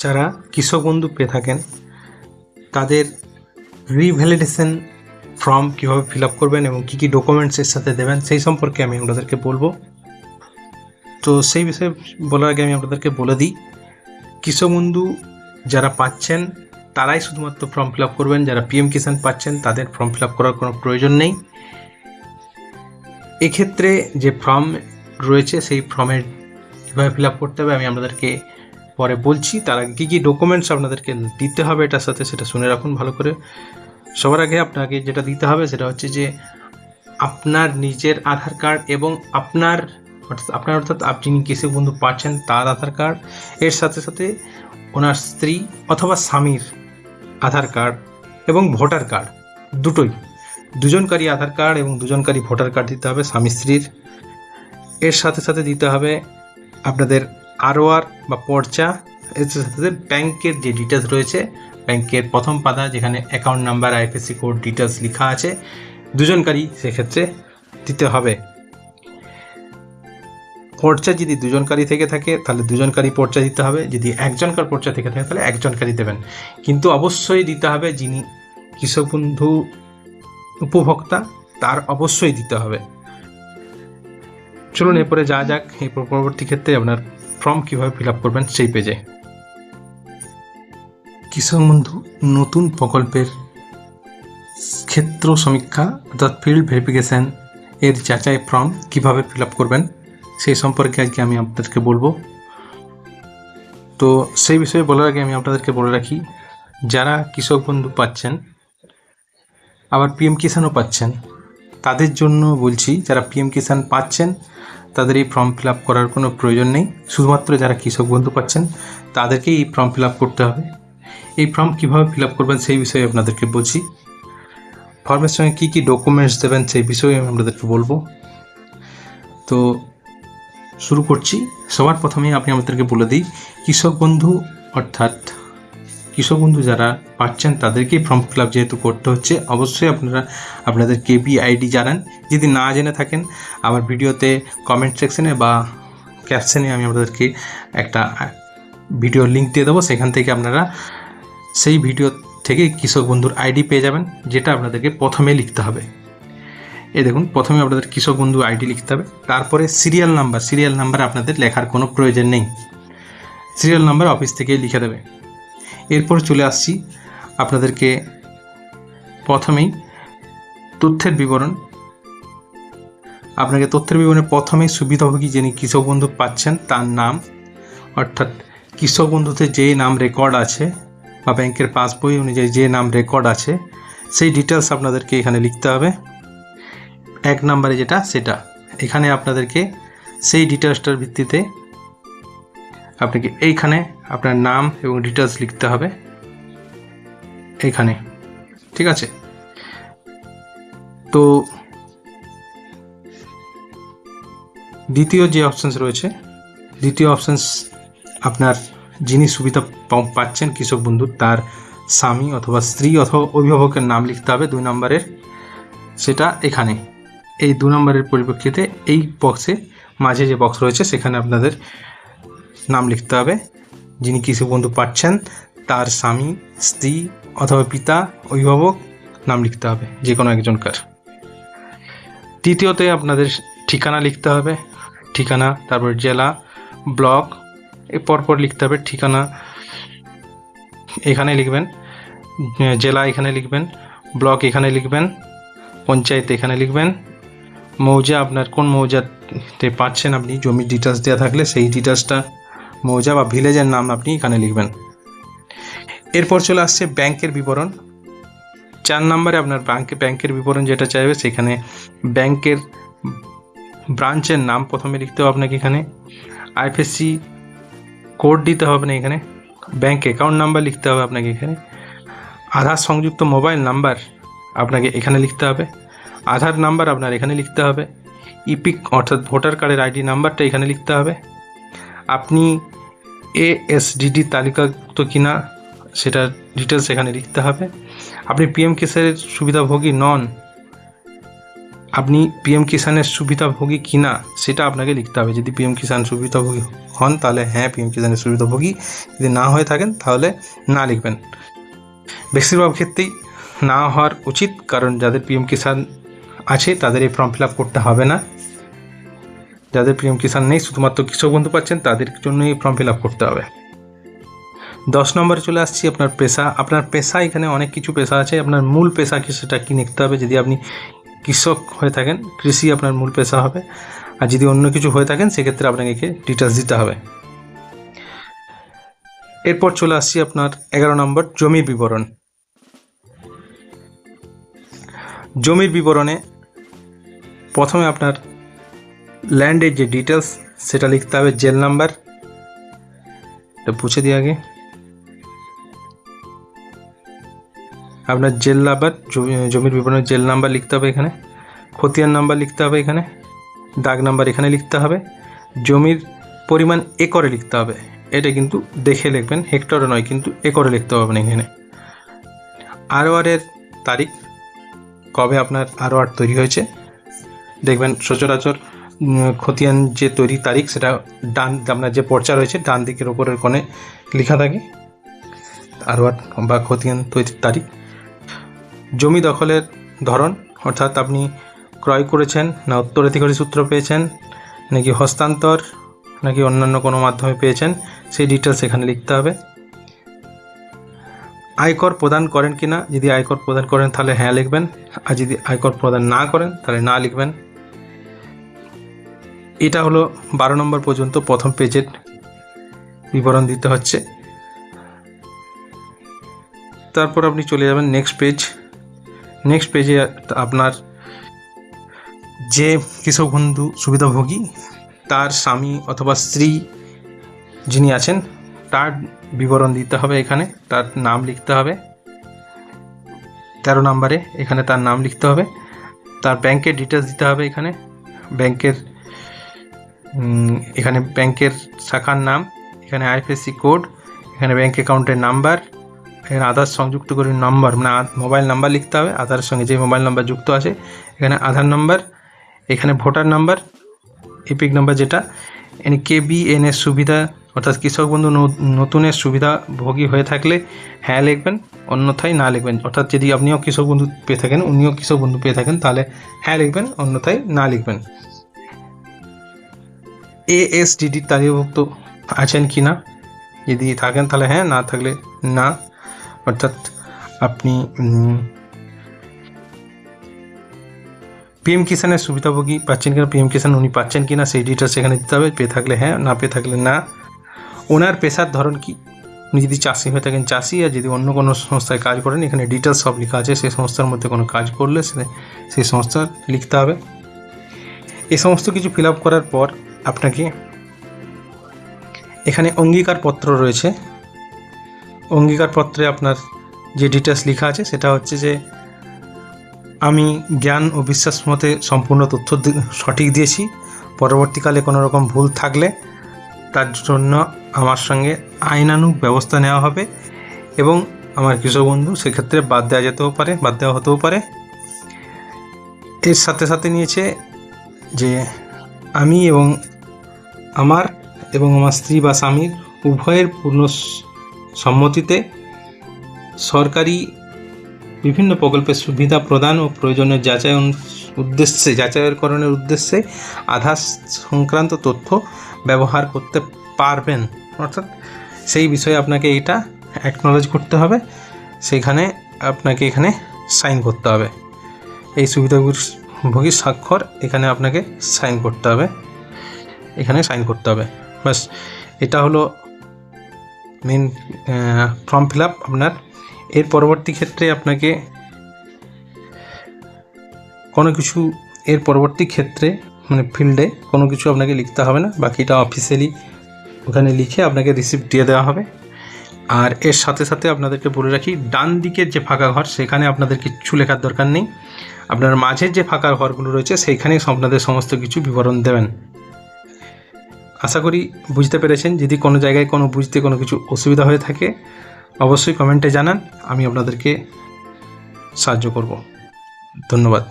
যারা কৃষক বন্ধু পেয়ে থাকেন তাদের রিভ্যালিডেশন ফর্ম কীভাবে ফিল আপ করবেন এবং কী কী ডকুমেন্টসের সাথে দেবেন সেই সম্পর্কে আমি আপনাদেরকে বলবো। তো সেই বিষয়ে বলার আগে আমি আপনাদেরকে বলে দিই, কৃষক বন্ধু যারা পাচ্ছেন তারাই শুধুমাত্র ফর্ম ফিল আপ করবেন। যারা পিএম কিষাণ পাচ্ছেন তাদের ফর্ম ফিল আপ করার কোনো প্রয়োজন নেই। এক্ষেত্রে যে ফর্ম রয়েছে সেই ফর্মের কীভাবে ফিল আপ করতে হবে আমি আপনাদেরকে পরে বলছি। তার আগে কী কী ডকুমেন্টস আপনাদেরকে দিতে হবে এটার সাথে সেটা শুনে রাখুন ভালো করে। সবার আগে আপনাকে যেটা দিতে হবে সেটা হচ্ছে যে আপনার নিজের আধার কার্ড এবং আপনার অর্থাৎ আপনি কৃষক বন্ধু পাচ্ছেন তার আধার কার্ড, এর সাথে সাথে ওনার স্ত্রী অথবা স্বামীর আধার কার্ড এবং ভোটার কার্ড দুটোই, দুজনকারী আধার কার্ড এবং দুজনকারী ভোটার কার্ড দিতে হবে স্বামী স্ত্রীর। এর সাথে সাথে দিতে হবে আপনাদের আরওআর বা পর্চা, এর সাথে ব্যাংকের যে ডিটেলস রয়েছে, ব্যাংকের প্রথম পাতা যেখানে account number IFSC code details লেখা আছে, দুজনকারী সেক্ষেত্রে দিতে হবে। পর্চা যদি দুজনকারী থেকে থাকে তাহলে দুজনকারী পর্চা দিতে হবে, যদি একজনকার পর্চা থেকে থাকে তাহলে একজনকারী দেবেন। কিন্তু অবশ্যই দিতে হবে যিনি কৃষক বন্ধু উপভোক্তা তার অবশ্যই দিতে হবে। চলুন এরপরে যা যাক এই পরবর্তী ক্ষেত্রে আপনার ফর্ম কীভাবে ফিল আপ করবেন সেই পেজে। কৃষক বন্ধু নতুন প্রকল্পের ক্ষেত্র সমীক্ষা অর্থাৎ ফিল্ড ভেরিফিকেশান এর যাচাই ফর্ম কীভাবে ফিল আপ করবেন সেই সম্পর্কে আজকে আমি আপনাদেরকে বলবো। তো সেই বিষয়ে বলার আগে আমি আপনাদেরকে বলে রাখি, যারা কৃষক বন্ধু পাচ্ছেন আবার পিএম কিষাণও পাচ্ছেন তাদের জন্য বলছি, যারা পিএম কিষাণ পাচ্ছেন তাদের এই ফর্ম ফিল আপ করার কোনো প্রয়োজন নেই। শুধুমাত্র যারা কৃষক বন্ধু পাচ্ছেন তাদেরকেই এই ফর্ম ফিল আপ করতে হবে। এই ফর্ম কীভাবে ফিল আপ করবেন সেই বিষয়ে আপনাদেরকে বলছি। ফর্মের সঙ্গে কী কী ডকুমেন্টস দেবেন সেই বিষয়ে আমি আপনাদেরকে বলবো। তো শুরু করছি। সবার প্রথমেই আপনি আমাদেরকে বলে দিই, কৃষক বন্ধু অর্থাৎ কৃষক বন্ধু যারা পাচ্ছেন তাদেরকেই ফর্ম ফিল আপ যেহেতু করতে হচ্ছে, অবশ্যই আপনারা আপনাদের কেবি আইডি জানান। যদি না জেনে থাকেন আমার ভিডিওতে কমেন্ট সেকশনে বা ক্যাপশনে আমি আপনাদেরকে একটা ভিডিও লিঙ্ক দিয়ে দেবো, সেখান থেকে আপনারা সেই ভিডিও থেকে কৃষক বন্ধুর আইডি পেয়ে যাবেন, যেটা আপনাদেরকে প্রথমে লিখতে হবে। এই দেখুন, প্রথমে আপনাদের কৃষক বন্ধু আইডি লিখতে হবে, তারপরে সিরিয়াল নাম্বার আপনাদের লেখার কোনো প্রয়োজন নেই, সিরিয়াল নাম্বার অফিস থেকেই লিখে দেবে। এরপর চলে আসছি আপনাদেরকে প্রথমেই তথ্যের বিবরণ। আপনাকে তথ্যের বিবরণে প্রথমেই সুবিধাভোগী যিনি কৃষক বন্ধু পাচ্ছেন তার নাম, অর্থাৎ কৃষক বন্ধুতে যে নাম রেকর্ড আছে বা ব্যাংকের পাসবই অনুযায়ী যে নাম রেকর্ড আছে সেই ডিটেলস আপনাদেরকে এখানে লিখতে হবে। 1 নম্বরে যেটা সেটা এখানে আপনাদেরকে সেই ডিটেলসটার ভিত্তিতে আপনাকে এইখানে আপনার নাম এবং ডিটেলস লিখতে হবে এইখানে, ঠিক আছে। তো দ্বিতীয় যে অপশানস রয়েছে, দ্বিতীয় অপশানস আপনার যিনি সুবিধা পাচ্ছেন কৃষক বন্ধু তার স্বামী অথবা স্ত্রী অথবা অভিভাবকের নাম লিখতে হবে 2 নম্বরের, সেটা এখানে এই 2 নম্বরের পরিপ্রেক্ষিতে এই বক্সে মাঝে যে বক্স রয়েছে সেখানে আপনাদের নাম লিখতে হবে। যিনি কৃষক বন্ধু পাচ্ছেন তার স্বামী, স্ত্রী অথবা পিতা, অভিভাবক নাম লিখতে হবে যে কোনো একজনকার। তৃতীয়তে আপনাদের ঠিকানা লিখতে হবে, ঠিকানা, তারপর জেলা, ব্লক, এর পরপর লিখতে হবে। ঠিকানা এখানে লিখবেন, জেলা এখানে লিখবেন, ব্লক এখানে লিখবেন, পঞ্চায়েত এখানে লিখবেন, মৌজা আপনার কোন মৌজাতে পাচ্ছেন আপনি জমির ডিটেলস দেওয়া থাকলে সেই ডিটেলসটা মৌজা বা ভিলেজের নাম আপনি এখানে লিখবেন। এরপর চলে আসছে ব্যাংকের বিবরণ। 4 নম্বরে আপনার ব্যাংকের বিবরণ যেটা চাইবে সেখানে ব্যাংকের ব্রাঞ্চের নাম প্রথমে লিখতে হবে আপনাকে, এখানে আইএফএসসি কোড দিতে হবে না, এখানে ব্যাংক অ্যাকাউন্ট নাম্বার লিখতে হবে আপনাকে, এখানে আধার সংযুক্ত মোবাইল নাম্বার আপনাকে এখানে লিখতে হবে, আধার নাম্বার আপনার এখানে লিখতে হবে, ইপিক অর্থাৎ ভোটার কার্ডের আইডি নাম্বারটা এখানে লিখতে হবে, আপনি এএসডিডি তালিকাভুক্ত কিনা সেটা ডিটেলস এখানে লিখতে হবে, আপনি পিএম কিষাণের সুবিধাভোগী নন আপনি পিএম কিষাণের সুবিধাভোগী কিনা সেটা আপনাকে লিখতে হবে। যদি পিএম কিষাণ সুবিধাভোগী হন তাহলে হ্যাঁ পিএম কিষাণের সুবিধাভোগী, যদি না হয়ে থাকেন তাহলে না লিখবেন। বেশিরভাগ ক্ষেত্রেই না হওয়ার উচিত, কারণ যাদের পিএম কিষাণ আছে তাদের এই ফর্ম ফিল আপ করতে হবে না। যাদের পিএম কিষাণ নেই, শুধুমাত্র কৃষক বন্ধু পাচ্ছেন, তাদের জন্য এই ফর্ম ফিল আপ করতে হবে। 10 নম্বরে চলে আসছি আপনার পেশা। আপনার পেশা, এখানে অনেক কিছু পেশা আছে। আপনার মূল পেশা কি সেটা কি লিখতে হবে। যদি আপনি কৃষক হয়ে থাকেন, কৃষি আপনার মূল পেশা হবে, আর যদি অন্য কিছু হয়ে থাকেন সেক্ষেত্রে আপনাকে ডিটেলস দিতে হবে। এরপর চলে আসছি আপনার 11 নম্বর জমির বিবরণ। জমির বিবরণে প্রথমে আপনার ল্যান্ডের যে ডিটেলস সেটা লিখতে হবে, জেল নাম্বার, এটা পুছে দিয়ে আগে আপনার জেল নাম্বার, জমির বিবরণের জেল নাম্বার লিখতে হবে এখানে, খতিয়ান নাম্বার লিখতে হবে এখানে, দাগ নাম্বার এখানে লিখতে হবে, জমির পরিমাণ একরে লিখতে হবে। এটা কিন্তু দেখে লিখবেন, হেক্টরে নয়, কিন্তু একরে লিখতে হবে এখানে। ROR এর তারিখ, কবে আপনার ROR তৈরি হয়েছে। দেখবেন সচরাচর খতিয়ান যে তৈরি তারিখ সেটা ডান, আপনার যে পর্চা রয়েছে ডান দিকের ওপরের কোণে লেখা থাকে ROR বা খতিয়ান তৈরির তারিখ। জমি দখলের ধরন, অর্থাৎ আপনি ক্রয় করেছেন না উত্তরাধিকারী সূত্র পেয়েছেন, নাকি হস্তান্তর, নাকি অন্যান্য কোনো মাধ্যমে পেয়েছেন, সেই ডিটেলস এখানে লিখতে হবে। আয়কর প্রদান করেন কিনা, যদি আয়কর প্রদান করেন তাহলে হ্যাঁ লিখবেন, আর যদি আয়কর প্রদান না করেন তাহলে না লিখবেন। এটা হলো 12 নম্বর পর্যন্ত প্রথম পেজের বিবরণ দিতে হচ্ছে। তারপর আপনি চলে যাবেন নেক্সট পেজ। নেক্সট পেজে আপনার যে কৃষক বন্ধু সুবিধাভোগী তার স্বামী অথবা স্ত্রী যিনি আছেন তার বিবরণ দিতে হবে, এখানে তার নাম লিখতে হবে। 13 নম্বরে এখানে তার নাম লিখতে হবে, তার ব্যাংকের ডিটেলস দিতে হবে এখানে, ব্যাংকের শাখার নাম, এখানে IFSC কোড, এখানে ব্যাংক অ্যাকাউন্টের নাম্বার, এখানে আধার সংযুক্ত করে নাম্বার, মানে মোবাইল নাম্বার লিখতে হবে, আধারের সঙ্গে যে মোবাইল নাম্বার যুক্ত আছে, এখানে আধার নাম্বার, এখানে ভোটার নাম্বার, এপিক নাম্বার যেটা, এখানে KBN-এর সুবিধা, অর্থাৎ কৃষক বন্ধু নতুনের সুবিধাভোগী হয়ে থাকলে হ্যাঁ লিখবেন, অন্যথায় না লিখবেন। অর্থাৎ যদি আপনিও কৃষক বন্ধু পেয়ে থাকেন, উনিও কৃষক বন্ধু পেয়ে থাকেন, তাহলে হ্যাঁ লিখবেন, অন্যথায় না লিখবেন। ASDD তালিকাভুক্ত আছেন কি না, যদি থাকেন তাহলে হ্যাঁ, না থাকলে না। অর্থাৎ আপনি পিএম কিষাণের সুবিধাভোগী পাচ্ছেন কিনা, পিএম কিষাণ উনি পাচ্ছেন কিনা সেই ডিটেলস এখানে দিতে হবে, পেয়ে থাকলে হ্যাঁ, না পেয়ে থাকলে না। ওনার পেশার ধরন কি, উনি যদি চাষি হয়ে থাকেন চাষি, আর যদি অন্য কোনো সংস্থায় কাজ করেন এখানে ডিটেলস সব লেখা আছে, সেই সংস্থার মধ্যে কোনো কাজ করলে সেই সংস্থা লিখতে হবে। এই সমস্ত কিছু ফিল আপ করার পর আপনাকে এখানে অঙ্গীকারপত্র রয়েছে। অঙ্গীকারপত্রে আপনার যে ডিটেলস লেখা আছে সেটা হচ্ছে যে আমি জ্ঞান ও বিশ্বাস মতে সম্পূর্ণ তথ্য সঠিক দিয়েছি, পরবর্তীকালে কোনো রকম ভুল থাকলে তার জন্য আমার সঙ্গে আইনানুগ ব্যবস্থা নেওয়া হবে, এবং আমার কৃষক বন্ধু সেক্ষেত্রে বাদ দেওয়া হতেও পারে। এর সাথে সাথে নিয়েছে যে আমি এবং আমার স্ত্রী বা স্বামীর উভয়ের পূর্ণ সম্মতিতে সরকারি বিভিন্ন প্রকল্পের সুবিধা প্রদান ও প্রয়োজনীয় যাচাইকরণের উদ্দেশ্যে আধার সংক্রান্ত তথ্য ব্যবহার করতে পারবেন। অর্থাৎ সেই বিষয়ে আপনাকে এটা অ্যাকনোলেজ করতে হবে, সেখানে আপনাকে এখানে সাইন করতে হবে। এই সুবিধাভোগীর স্বাক্ষর এখানে আপনাকে সাইন করতে হবে, এখানে সাইন করতে হবে। বাস, এটা হলো মেন ফর্ম ফিল আপ আপনার। এর পরবর্তী ক্ষেত্রে আপনাকে এর পরবর্তী ক্ষেত্রে মানে ফিল্ডে কোনো কিছু আপনাকে লিখতে হবে না, বাকিটা অফিসিয়ালি ওখানে লিখে আপনাকে রিসিপ্ট দিয়ে দেওয়া হবে। আর এর সাথে সাথে আপনাদেরকে বলে রাখি, ডান দিকের যে ফাঁকা ঘর সেখানে আপনাদের কিছু লেখার দরকার নেই, আপনার মাঝের যে ফাঁকা ঘরগুলো রয়েছে সেইখানেই আপনাদের সমস্ত কিছু বিবরণ দেবেন। আশা করি বুঝতে পেরেছেন। যদি কোনো জায়গায় বুঝতে কোনো কিছু অসুবিধা হয়ে থাকে অবশ্যই কমেন্টে জানান, আমি আপনাদেরকে সাহায্য করব। ধন্যবাদ।